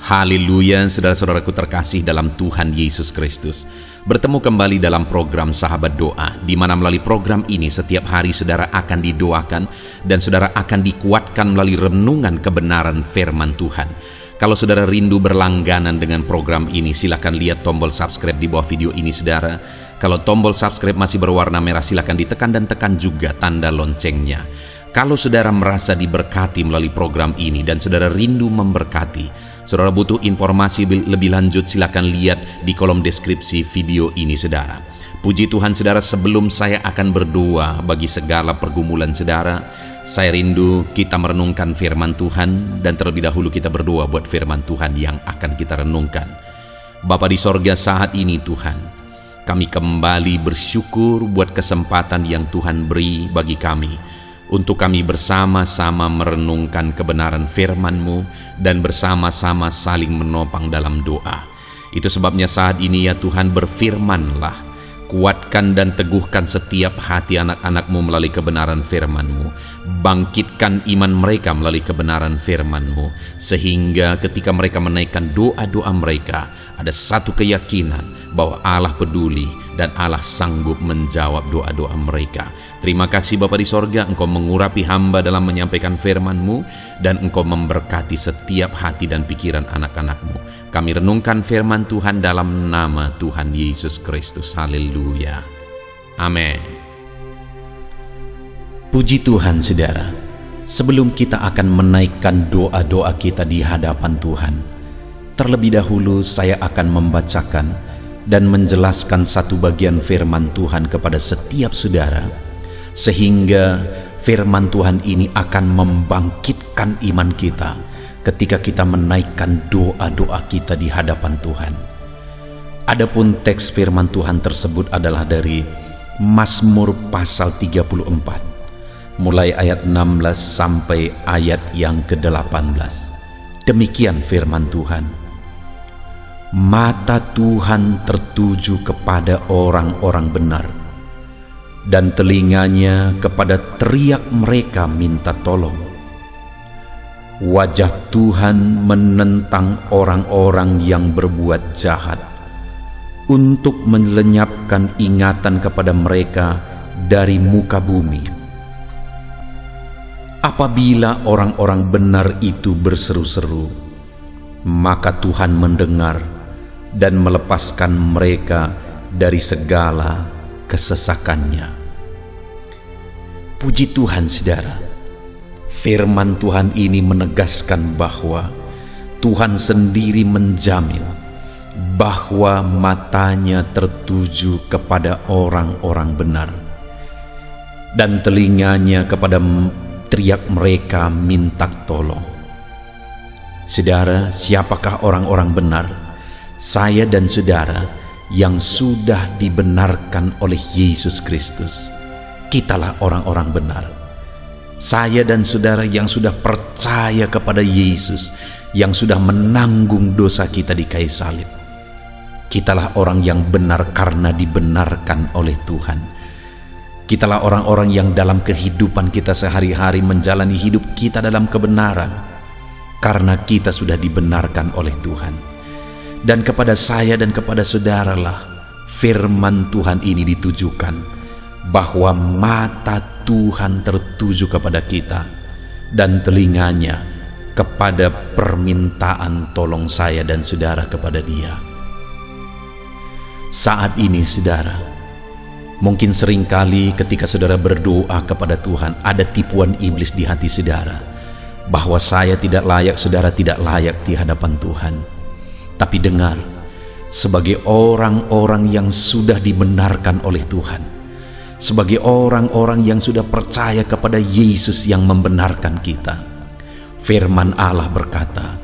Haleluya, saudara-saudaraku terkasih dalam Tuhan Yesus Kristus. Bertemu kembali dalam program Sahabat Doa, di mana melalui program ini setiap hari saudara akan didoakan dan saudara akan dikuatkan melalui renungan kebenaran firman Tuhan. Kalau saudara rindu berlangganan dengan program ini, silakan lihat tombol subscribe di bawah video ini saudara. Kalau tombol subscribe masih berwarna merah, silakan ditekan dan tekan juga tanda loncengnya. Kalau saudara merasa diberkati melalui program ini dan saudara rindu memberkati, saudara butuh informasi lebih lanjut, silakan lihat di kolom deskripsi video ini saudara. Puji Tuhan saudara, sebelum saya akan berdoa bagi segala pergumulan saudara, saya rindu kita merenungkan firman Tuhan, dan terlebih dahulu kita berdoa buat firman Tuhan yang akan kita renungkan. Bapa di sorga, saat ini Tuhan, kami kembali bersyukur buat kesempatan yang Tuhan beri bagi kami untuk kami bersama-sama merenungkan kebenaran firman-Mu dan bersama-sama saling menopang dalam doa. Itu sebabnya saat ini ya Tuhan, berfirman-Lah, kuatkan dan teguhkan setiap hati anak-anak-Mu melalui kebenaran firman-Mu. Bangkitkan iman mereka melalui kebenaran firman-Mu, sehingga ketika mereka menaikkan doa-doa mereka, ada satu keyakinan bahwa Allah peduli dan Allah sanggup menjawab doa-doa mereka. Terima kasih Bapa di sorga, Engkau mengurapi hamba dalam menyampaikan firman-Mu, dan Engkau memberkati setiap hati dan pikiran anak-anak-Mu. Kami renungkan firman Tuhan dalam nama Tuhan Yesus Kristus. Haleluya. Amin. Puji Tuhan saudara, sebelum kita akan menaikkan doa-doa kita di hadapan Tuhan, terlebih dahulu saya akan membacakan dan menjelaskan satu bagian firman Tuhan kepada setiap saudara, sehingga firman Tuhan ini akan membangkitkan iman kita ketika kita menaikkan doa-doa kita di hadapan Tuhan. Adapun teks firman Tuhan tersebut adalah dari Mazmur pasal 34, mulai ayat 16 sampai ayat yang ke-18. Demikian firman Tuhan. Mata Tuhan tertuju kepada orang-orang benar, dan telinganya kepada teriak mereka minta tolong. Wajah Tuhan menentang orang-orang yang berbuat jahat, untuk melenyapkan ingatan kepada mereka dari muka bumi. Apabila orang-orang benar itu berseru-seru, maka Tuhan mendengar dan melepaskan mereka dari segala kesesakannya. Puji Tuhan saudara, firman Tuhan ini menegaskan bahwa Tuhan sendiri menjamin bahwa matanya tertuju kepada orang-orang benar, dan telinganya kepada teriak mereka minta tolong. Saudara, siapakah orang-orang benar? Saya dan saudara yang sudah dibenarkan oleh Yesus Kristus. Kitalah orang-orang benar. Saya dan saudara yang sudah percaya kepada Yesus, yang sudah menanggung dosa kita di kayu salib. Kitalah orang yang benar karena dibenarkan oleh Tuhan. Kitalah orang-orang yang dalam kehidupan kita sehari-hari menjalani hidup kita dalam kebenaran, karena kita sudah dibenarkan oleh Tuhan. Dan kepada saya dan kepada saudaralah firman Tuhan ini ditujukan, bahwa mata Tuhan tertuju kepada kita, dan telinganya kepada permintaan tolong saya dan saudara kepada Dia. Saat ini saudara, mungkin seringkali ketika saudara berdoa kepada Tuhan, ada tipuan iblis di hati saudara, bahwa saya tidak layak, saudara tidak layak di hadapan Tuhan. Tapi dengar, sebagai orang-orang yang sudah dibenarkan oleh Tuhan, sebagai orang-orang yang sudah percaya kepada Yesus yang membenarkan kita, firman Allah berkata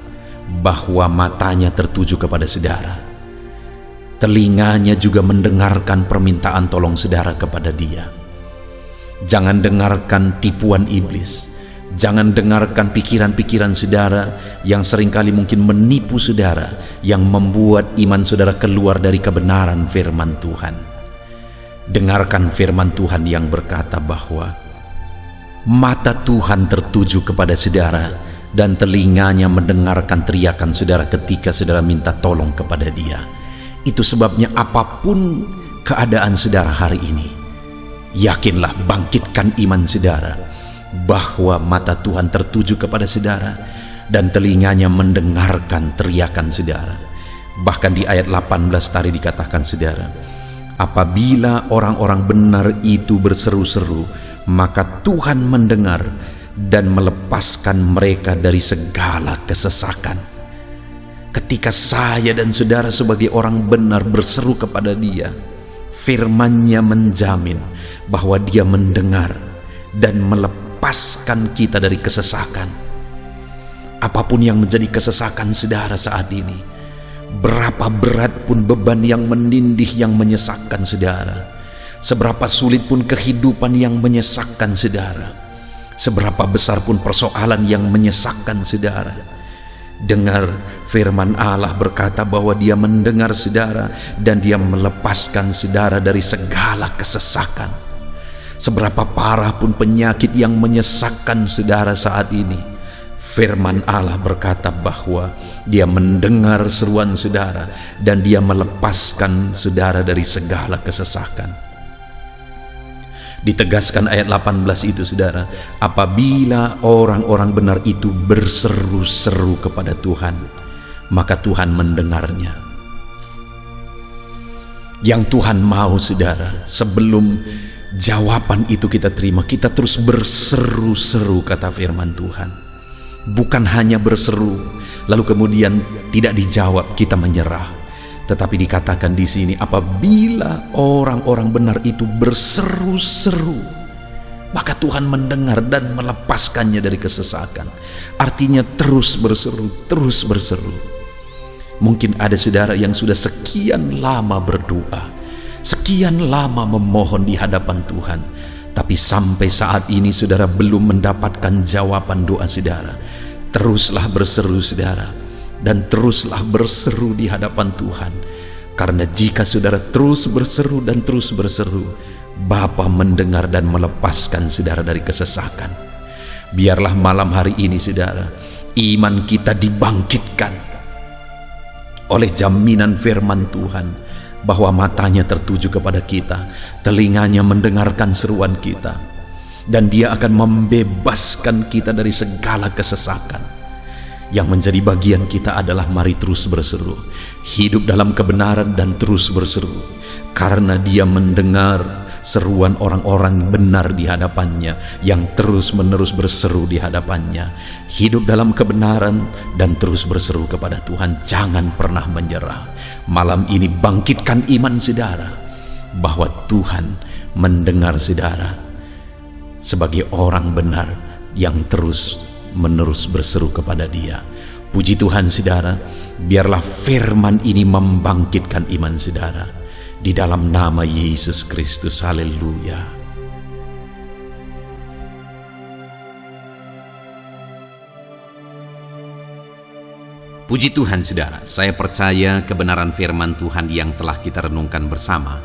bahwa matanya tertuju kepada saudara, telinganya juga mendengarkan permintaan tolong saudara kepada Dia. Jangan dengarkan tipuan iblis. Jangan dengarkan pikiran-pikiran saudara yang seringkali mungkin menipu saudara, yang membuat iman saudara keluar dari kebenaran firman Tuhan. Dengarkan firman Tuhan yang berkata bahwa mata Tuhan tertuju kepada saudara, dan telinganya mendengarkan teriakan saudara ketika saudara minta tolong kepada Dia. Itu sebabnya apapun keadaan saudara hari ini, yakinlah, bangkitkan iman saudara bahwa mata Tuhan tertuju kepada saudara dan telinganya mendengarkan teriakan saudara. Bahkan di ayat 18 tadi dikatakan saudara, apabila orang-orang benar itu berseru-seru, maka Tuhan mendengar dan melepaskan mereka dari segala kesesakan. Ketika saya dan saudara sebagai orang benar berseru kepada Dia, firman-Nya menjamin bahwa Dia mendengar dan melepaskan kita dari kesesakan. Apapun yang menjadi kesesakan saudara saat ini, berapa berat pun beban yang menindih yang menyesakkan saudara, seberapa sulit pun kehidupan yang menyesakkan saudara, seberapa besar pun persoalan yang menyesakkan saudara, dengar firman Allah berkata bahwa Dia mendengar saudara dan Dia melepaskan saudara dari segala kesesakan. Seberapa parah pun penyakit yang menyesakkan saudara saat ini, firman Allah berkata bahwa Dia mendengar seruan saudara dan Dia melepaskan saudara dari segala kesesakan. Ditegaskan ayat 18 itu saudara, apabila orang-orang benar itu berseru-seru kepada Tuhan, maka Tuhan mendengarnya. Yang Tuhan mau saudara, sebelum jawaban itu kita terima, kita terus berseru-seru, kata firman Tuhan. Bukan hanya berseru lalu kemudian tidak dijawab kita menyerah, tetapi dikatakan di sini apabila orang-orang benar itu berseru-seru, maka Tuhan mendengar dan melepaskannya dari kesesakan. Artinya terus berseru, terus berseru. Mungkin ada saudara yang sudah sekian lama berdoa, sekian lama memohon di hadapan Tuhan, tapi sampai saat ini saudara belum mendapatkan jawaban doa saudara. Teruslah berseru saudara, dan teruslah berseru di hadapan Tuhan. Karena jika saudara terus berseru dan terus berseru, Bapa mendengar dan melepaskan saudara dari kesesakan. Biarlah malam hari ini saudara, iman kita dibangkitkan oleh jaminan firman Tuhan bahwa matanya tertuju kepada kita, telinganya mendengarkan seruan kita, dan Dia akan membebaskan kita dari segala kesesakan. Yang menjadi bagian kita adalah mari terus berseru, hidup dalam kebenaran dan terus berseru, karena Dia mendengar seruan orang-orang benar di hadapannya yang terus-menerus berseru di hadapannya. Hidup dalam kebenaran dan terus berseru kepada Tuhan, jangan pernah menyerah. Malam ini bangkitkan iman saudara bahwa Tuhan mendengar saudara sebagai orang benar yang terus-menerus berseru kepada Dia. Puji Tuhan saudara, biarlah firman ini membangkitkan iman saudara di dalam nama Yesus Kristus. Haleluya. Puji Tuhan saudara, saya percaya kebenaran firman Tuhan yang telah kita renungkan bersama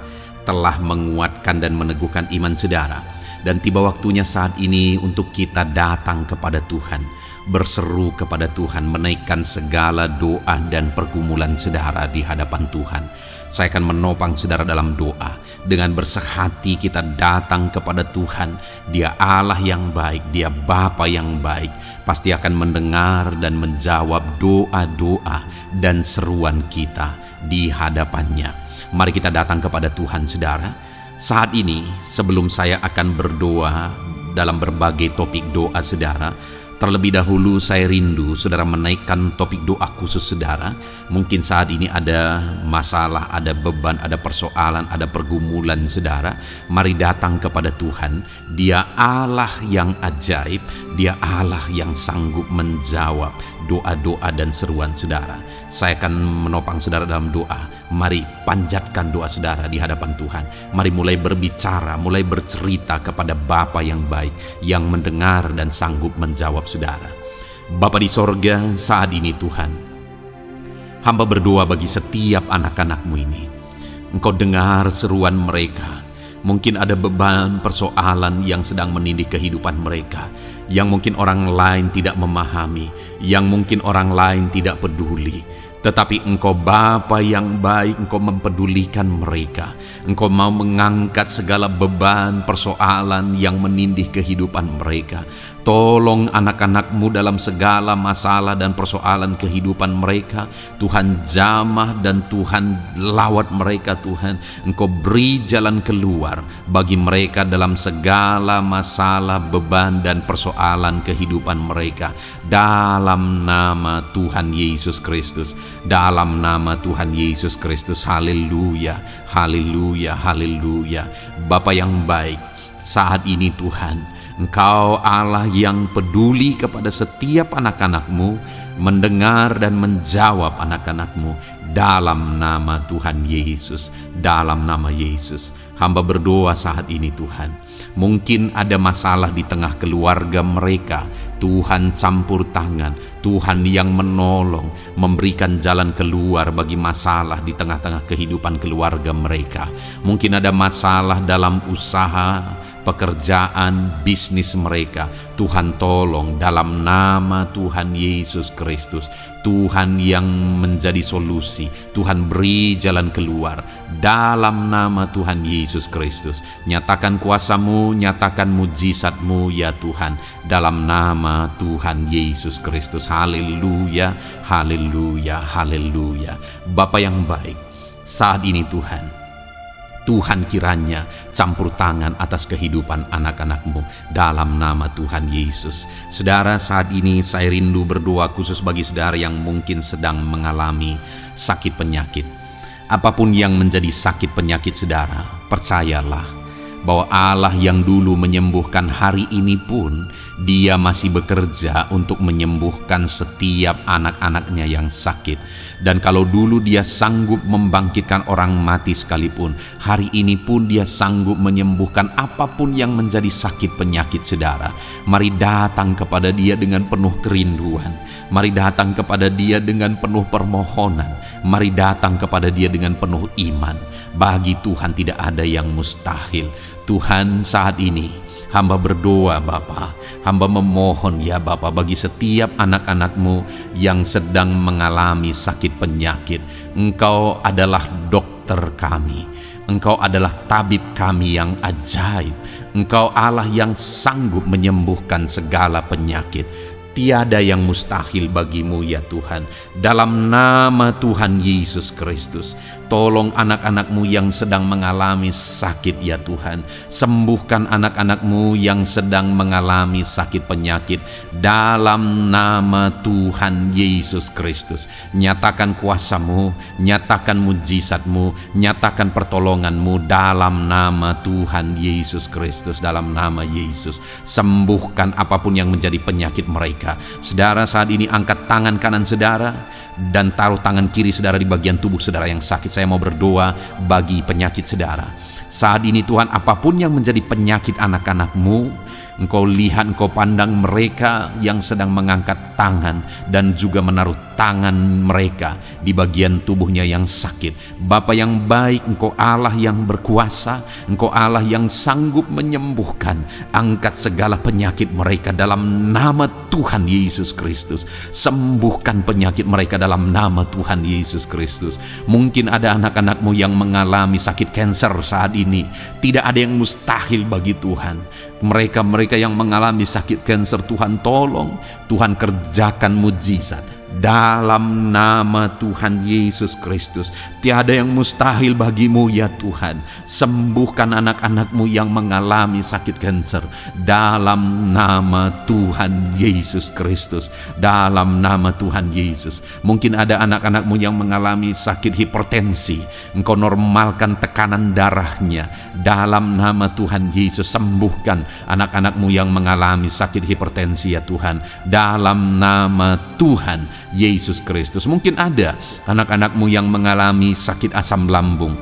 telah menguatkan dan meneguhkan iman saudara. Dan tiba waktunya saat ini untuk kita datang kepada Tuhan, berseru kepada Tuhan, menaikkan segala doa dan pergumulan saudara di hadapan Tuhan. Saya akan menopang saudara dalam doa. Dengan bersehati kita datang kepada Tuhan. Dia Allah yang baik, Dia Bapa yang baik, pasti akan mendengar dan menjawab doa-doa dan seruan kita di hadapannya. Mari kita datang kepada Tuhan saudara. Saat ini sebelum saya akan berdoa dalam berbagai topik doa saudara, terlebih dahulu saya rindu saudara menaikkan topik doa khusus saudara. Mungkin saat ini ada masalah, ada beban, ada persoalan, ada pergumulan saudara. Mari datang kepada Tuhan. Dia Allah yang ajaib, Dia Allah yang sanggup menjawab doa-doa dan seruan saudara. Saya akan menopang saudara dalam doa. Mari panjatkan doa saudara di hadapan Tuhan. Mari mulai berbicara, mulai bercerita kepada Bapa yang baik, yang mendengar dan sanggup menjawab saudara. Bapa di sorga, saat ini Tuhan, hamba berdoa bagi setiap anak-anak-Mu ini. Engkau dengar seruan mereka. Mungkin ada beban persoalan yang sedang menindih kehidupan mereka. yang mungkin orang lain tidak memahami, yang mungkin orang lain tidak peduli. Tetapi Engkau Bapa yang baik, Engkau mempedulikan mereka. Engkau mau mengangkat segala beban, persoalan yang menindih kehidupan mereka. Tolong anak-anak-Mu dalam segala masalah dan persoalan kehidupan mereka. Tuhan jamah dan Tuhan lawat mereka Tuhan. Engkau beri jalan keluar bagi mereka dalam segala masalah, beban dan persoalan kehidupan mereka. Dalam nama Tuhan Yesus Kristus. Dalam nama Tuhan Yesus Kristus. Haleluya, haleluya, haleluya. Bapa yang baik, saat ini Tuhan, Engkau Allah yang peduli kepada setiap anak-anak-Mu, mendengar dan menjawab anak-anak-Mu. Dalam nama Tuhan Yesus, dalam nama Yesus, hamba berdoa saat ini Tuhan. Mungkin ada masalah di tengah keluarga mereka, Tuhan campur tangan, Tuhan yang menolong, memberikan jalan keluar bagi masalah di tengah-tengah kehidupan keluarga mereka. Mungkin ada masalah dalam usaha, pekerjaan, bisnis mereka. Tuhan tolong dalam nama Tuhan Yesus Kristus. Tuhan yang menjadi solusi, Tuhan beri jalan keluar dalam nama Tuhan Yesus Kristus. Nyatakan kuasa-Mu, nyatakan mujizat-Mu ya Tuhan, dalam nama Tuhan Yesus Kristus. Haleluya, haleluya, haleluya. Bapa yang baik, saat ini Tuhan kiranya campur tangan atas kehidupan anak-anak-Mu dalam nama Tuhan Yesus. Saudara, saat ini saya rindu berdoa khusus bagi saudara yang mungkin sedang mengalami sakit penyakit. Apapun yang menjadi sakit penyakit saudara, percayalah bahwa Allah yang dulu menyembuhkan hari ini pun Dia masih bekerja untuk menyembuhkan setiap anak-anaknya yang sakit. Dan kalau dulu Dia sanggup membangkitkan orang mati sekalipun, hari ini pun Dia sanggup menyembuhkan apapun yang menjadi sakit penyakit saudara. Mari datang kepada Dia dengan penuh kerinduan. Mari datang kepada Dia dengan penuh permohonan. Mari datang kepada Dia dengan penuh iman. Bagi Tuhan tidak ada yang mustahil. Tuhan, saat ini hamba berdoa Bapa, hamba memohon ya Bapa bagi setiap anak-anak-Mu yang sedang mengalami sakit penyakit. Engkau adalah dokter kami, Engkau adalah tabib kami yang ajaib. Engkau Allah yang sanggup menyembuhkan segala penyakit. Tiada yang mustahil bagimu ya Tuhan. Dalam nama Tuhan Yesus Kristus, tolong anak-anak-Mu yang sedang mengalami sakit ya Tuhan. Sembuhkan anak-anak-Mu yang sedang mengalami sakit penyakit. Dalam nama Tuhan Yesus Kristus, nyatakan kuasa-Mu, nyatakan mujizat-Mu, nyatakan pertolongan-Mu dalam nama Tuhan Yesus Kristus. Dalam nama Yesus, sembuhkan apapun yang menjadi penyakit mereka. Saudara, saat ini angkat tangan kanan saudara dan taruh tangan kiri saudara di bagian tubuh saudara yang sakit. Saya mau berdoa bagi penyakit saudara. Saat ini Tuhan, apapun yang menjadi penyakit anak-anak-Mu, Engkau lihat, Engkau pandang mereka yang sedang mengangkat tangan dan juga menaruh tangan mereka di bagian tubuhnya yang sakit. Bapa yang baik, Engkau Allah yang berkuasa, Engkau Allah yang sanggup menyembuhkan. Angkat segala penyakit mereka dalam nama Tuhan Yesus Kristus. Sembuhkan penyakit mereka dalam nama Tuhan Yesus Kristus. Mungkin ada anak-anak-Mu yang mengalami sakit kanker saat ini. Tidak ada yang mustahil bagi Tuhan. Mereka yang mengalami sakit kanker, Tuhan tolong, Tuhan kerjakan mujizat dalam nama Tuhan Yesus Kristus. Tiada yang mustahil bagimu ya Tuhan. Sembuhkan anak-anak-Mu yang mengalami sakit kanker dalam nama Tuhan Yesus Kristus. Dalam nama Tuhan Yesus. Mungkin ada anak-anak-Mu yang mengalami sakit hipertensi, Engkau normalkan tekanan darahnya dalam nama Tuhan Yesus. Sembuhkan anak-anak-Mu yang mengalami sakit hipertensi ya Tuhan, dalam nama Tuhan Yesus Kristus. Mungkin ada anak-anak-Mu yang mengalami sakit asam lambung.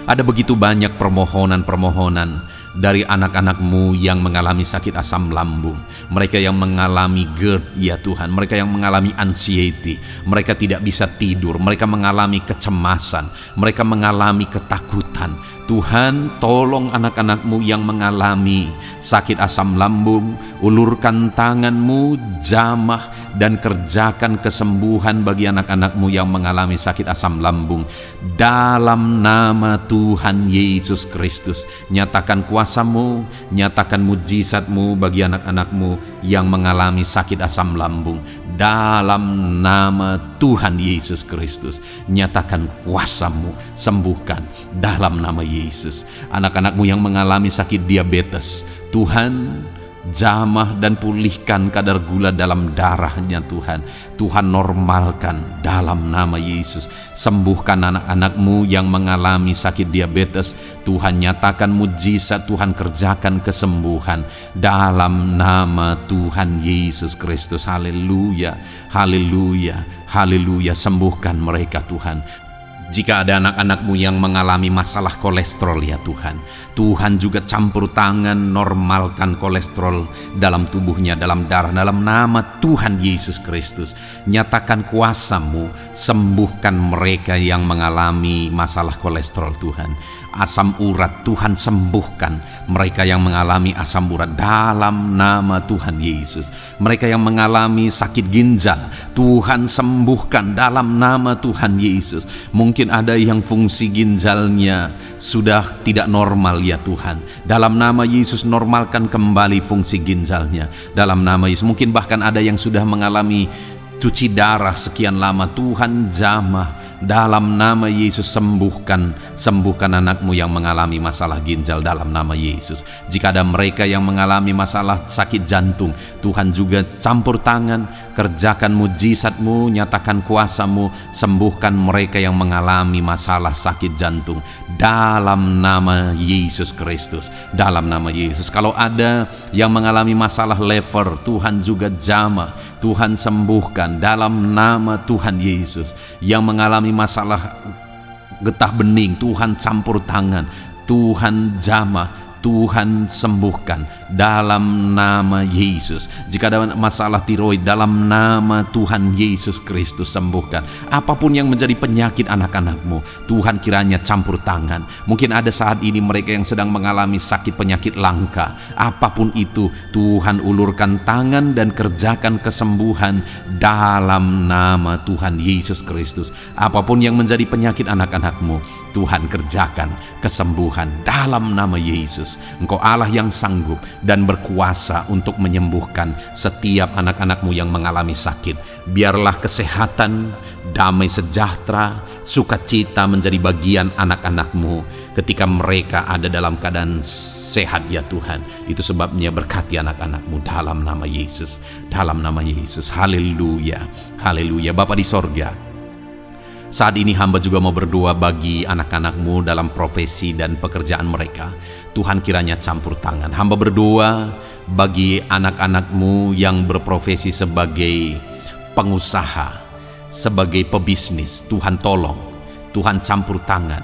Ada begitu banyak permohonan-permohonan dari anak-anak-Mu yang mengalami sakit asam lambung, mereka yang mengalami GERD ya Tuhan, mereka yang mengalami anxiety, mereka tidak bisa tidur, mereka mengalami kecemasan, mereka mengalami ketakutan. Tuhan, tolong anak-anak-Mu yang mengalami sakit asam lambung, ulurkan tangan-Mu, jamah dan kerjakan kesembuhan bagi anak-anak-Mu yang mengalami sakit asam lambung. Dalam nama Tuhan Yesus Kristus, nyatakan kuasa-Mu, nyatakan mujizat-Mu bagi anak-anak-Mu yang mengalami sakit asam lambung. Dalam nama Tuhan Yesus Kristus, nyatakan kuasa-Mu, sembuhkan dalam nama Yesus. Anak-anak-Mu yang mengalami sakit diabetes, Tuhan, jamah dan pulihkan kadar gula dalam darahnya Tuhan. Tuhan, normalkan dalam nama Yesus. Sembuhkan anak-anak-Mu yang mengalami sakit diabetes. Tuhan, nyatakan mujizat, Tuhan kerjakan kesembuhan dalam nama Tuhan Yesus Kristus. Haleluya, haleluya, haleluya. Sembuhkan mereka Tuhan. Jika ada anak-anak-Mu yang mengalami masalah kolesterol ya Tuhan, Tuhan juga campur tangan, normalkan kolesterol dalam tubuhnya, dalam darah, dalam nama Tuhan Yesus Kristus. Nyatakan kuasa-Mu, sembuhkan mereka yang mengalami masalah kolesterol Tuhan. Asam urat, Tuhan sembuhkan mereka yang mengalami asam urat dalam nama Tuhan Yesus. Mereka yang mengalami sakit ginjal, Tuhan sembuhkan dalam nama Tuhan Yesus. Mungkin ada yang fungsi ginjalnya sudah tidak normal ya Tuhan. Dalam nama Yesus, normalkan kembali fungsi ginjalnya dalam nama Yesus. Mungkin bahkan ada yang sudah mengalami cuci darah sekian lama, Tuhan jamah dalam nama Yesus. Sembuhkan anak-Mu yang mengalami masalah ginjal dalam nama Yesus. Jika ada mereka yang mengalami masalah sakit jantung, Tuhan juga campur tangan, kerjakan mujizat-Mu, nyatakan kuasa-Mu, sembuhkan mereka yang mengalami masalah sakit jantung dalam nama Yesus Kristus. Dalam nama Yesus. Kalau ada yang mengalami masalah liver, Tuhan juga jamah, Tuhan sembuhkan dalam nama Tuhan Yesus. Yang mengalami masalah getah bening, Tuhan campur tangan, Tuhan jamah, Tuhan sembuhkan dalam nama Yesus. Jika ada masalah tiroid, dalam nama Tuhan Yesus Kristus sembuhkan. Apapun yang menjadi penyakit anak-anak-Mu, Tuhan kiranya campur tangan. Mungkin ada saat ini mereka yang sedang mengalami sakit penyakit langka. Apapun itu, Tuhan ulurkan tangan dan kerjakan kesembuhan dalam nama Tuhan Yesus Kristus. Apapun yang menjadi penyakit anak-anak-Mu, Tuhan kerjakan kesembuhan dalam nama Yesus. Engkau Allah yang sanggup dan berkuasa untuk menyembuhkan setiap anak-anak-Mu yang mengalami sakit. Biarlah kesehatan, damai sejahtera, sukacita menjadi bagian anak-anak-Mu ketika mereka ada dalam keadaan sehat ya Tuhan. Itu sebabnya berkati anak-anak-Mu dalam nama Yesus. Dalam nama Yesus. Haleluya, haleluya. Bapa di sorga, saat ini hamba juga mau berdoa bagi anak-anak-Mu dalam profesi dan pekerjaan mereka. Tuhan kiranya campur tangan. Hamba berdoa bagi anak-anak-Mu yang berprofesi sebagai pengusaha, sebagai pebisnis. Tuhan tolong, Tuhan campur tangan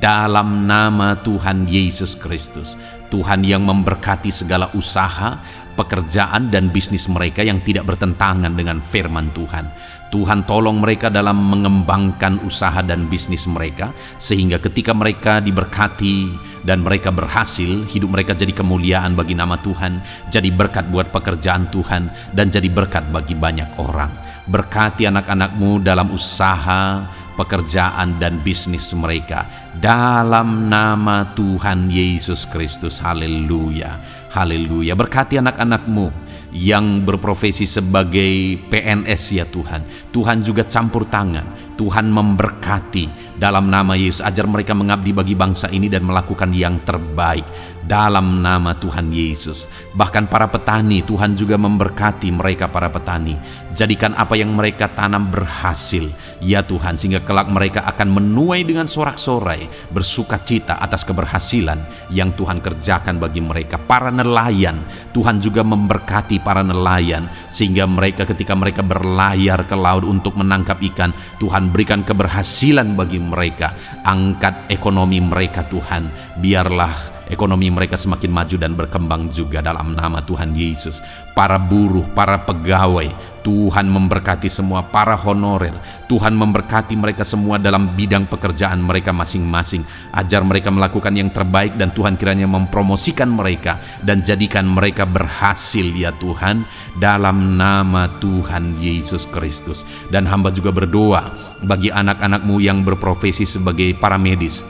dalam nama Tuhan Yesus Kristus. Tuhan yang memberkati segala usaha, pekerjaan dan bisnis mereka yang tidak bertentangan dengan firman Tuhan. Tuhan tolong mereka dalam mengembangkan usaha dan bisnis mereka, sehingga ketika mereka diberkati dan mereka berhasil, hidup mereka jadi kemuliaan bagi nama Tuhan, jadi berkat buat pekerjaan Tuhan, dan jadi berkat bagi banyak orang. Berkati anak-anak-Mu dalam usaha, pekerjaan dan bisnis mereka dalam nama Tuhan Yesus Kristus. Haleluya, haleluya. Berkati anak-anak-Mu yang berprofesi sebagai PNS ya Tuhan. Tuhan juga campur tangan, Tuhan memberkati dalam nama Yesus. Ajar mereka mengabdi bagi bangsa ini dan melakukan yang terbaik dalam nama Tuhan Yesus. Bahkan para petani, Tuhan juga memberkati mereka para petani. Jadikan apa yang mereka tanam berhasil ya Tuhan, sehingga kelak mereka akan menuai dengan sorak-sorai, bersukacita atas keberhasilan yang Tuhan kerjakan bagi mereka. Para nelayan, Tuhan juga memberkati para nelayan, sehingga mereka ketika mereka berlayar ke laut untuk menangkap ikan, Tuhan berikan keberhasilan bagi mereka. Angkat ekonomi mereka Tuhan, biarlah ekonomi mereka semakin maju dan berkembang juga dalam nama Tuhan Yesus. Para buruh, para pegawai, Tuhan memberkati semua. Para honorer, Tuhan memberkati mereka semua dalam bidang pekerjaan mereka masing-masing. Ajar mereka melakukan yang terbaik, dan Tuhan kiranya mempromosikan mereka dan jadikan mereka berhasil ya Tuhan, dalam nama Tuhan Yesus Kristus. Dan hamba juga berdoa bagi anak-anak-Mu yang berprofesi sebagai para medis.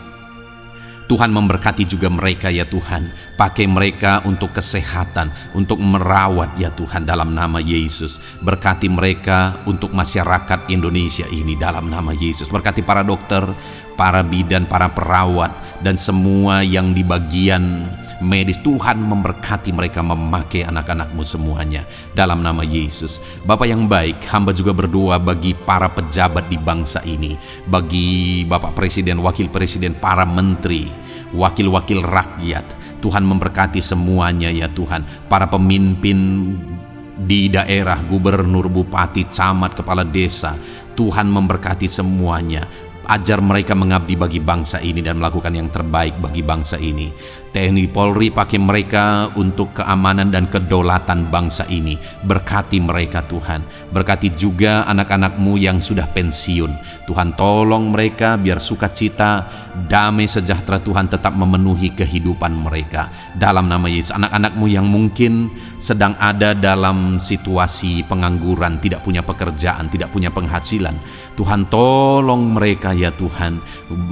Tuhan memberkati juga mereka ya Tuhan. Pakai mereka untuk kesehatan, untuk merawat ya Tuhan, dalam nama Yesus. Berkati mereka untuk masyarakat Indonesia ini dalam nama Yesus. Berkati para dokter, para bidan, para perawat, dan semua yang di bagian medis. Tuhan memberkati mereka, memakai anak-anak-Mu semuanya dalam nama Yesus. Bapa yang baik, hamba juga berdoa bagi para pejabat di bangsa ini, bagi Bapak Presiden, Wakil Presiden, para menteri, wakil-wakil rakyat. Tuhan memberkati semuanya ya Tuhan. Para pemimpin di daerah, gubernur, bupati, camat, kepala desa, Tuhan memberkati semuanya. Ajar mereka mengabdi bagi bangsa ini dan melakukan yang terbaik bagi bangsa ini. TNI Polri, pakai mereka untuk keamanan dan kedaulatan bangsa ini. Berkati mereka Tuhan. Berkati juga anak-anak-Mu yang sudah pensiun. Tuhan tolong mereka biar sukacita, damai, sejahtera Tuhan tetap memenuhi kehidupan mereka dalam nama Yesus. Anak-anak-Mu yang mungkin sedang ada dalam situasi pengangguran, tidak punya pekerjaan, tidak punya penghasilan, Tuhan tolong mereka ya Tuhan.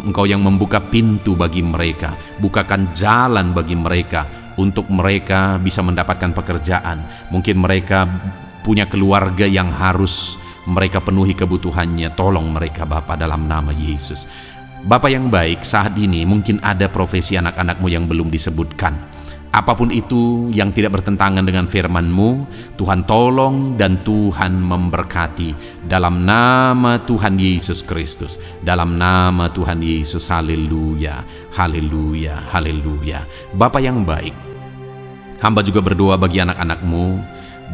Engkau yang membuka pintu bagi mereka, bukakan jalan bagi mereka untuk mereka bisa mendapatkan pekerjaan. Mungkin mereka punya keluarga yang harus mereka penuhi kebutuhannya. Tolong mereka Bapa dalam nama Yesus. Bapa yang baik, saat ini mungkin ada profesi anak-anak-Mu yang belum disebutkan. Apapun itu yang tidak bertentangan dengan firman-Mu, Tuhan tolong dan Tuhan memberkati dalam nama Tuhan Yesus Kristus. Dalam nama Tuhan Yesus, haleluya, haleluya, haleluya. Bapa yang baik, hamba juga berdoa bagi anak-anak-Mu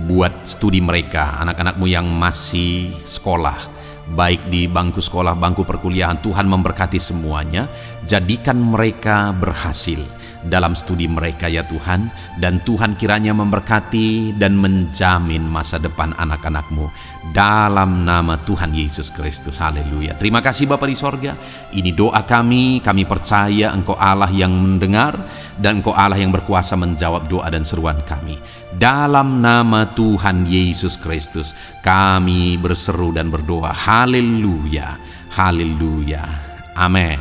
buat studi mereka, anak-anak-Mu yang masih sekolah, baik di bangku sekolah, bangku perkuliahan. Tuhan memberkati semuanya, jadikan mereka berhasil dalam studi mereka ya Tuhan. Dan Tuhan kiranya memberkati dan menjamin masa depan anak-anak-Mu dalam nama Tuhan Yesus Kristus, haleluya. Terima kasih Bapa di sorga. Ini doa kami percaya Engkau Allah yang mendengar, dan Engkau Allah yang berkuasa menjawab doa dan seruan kami. Dalam nama Tuhan Yesus Kristus kami berseru dan berdoa, haleluya, haleluya, amin.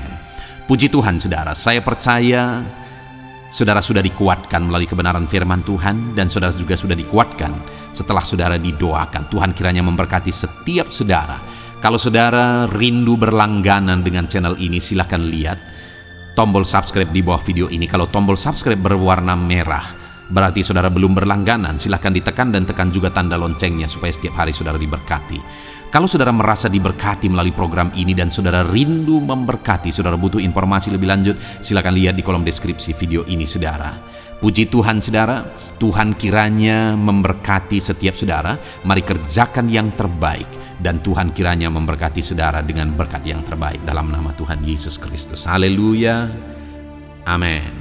Puji Tuhan saudara, saya percaya saudara sudah dikuatkan melalui kebenaran firman Tuhan, dan saudara juga sudah dikuatkan setelah saudara didoakan. Tuhan kiranya memberkati setiap saudara. Kalau saudara rindu berlangganan dengan channel ini, silahkan lihat tombol subscribe di bawah video ini. Kalau tombol subscribe berwarna merah, berarti saudara belum berlangganan. Silahkan ditekan dan tekan juga tanda loncengnya supaya setiap hari saudara diberkati. Kalau saudara merasa diberkati melalui program ini dan saudara rindu memberkati, saudara butuh informasi lebih lanjut, silakan lihat di kolom deskripsi video ini saudara. Puji Tuhan saudara, Tuhan kiranya memberkati setiap saudara. Mari kerjakan yang terbaik, dan Tuhan kiranya memberkati saudara dengan berkat yang terbaik dalam nama Tuhan Yesus Kristus. Haleluya, amin.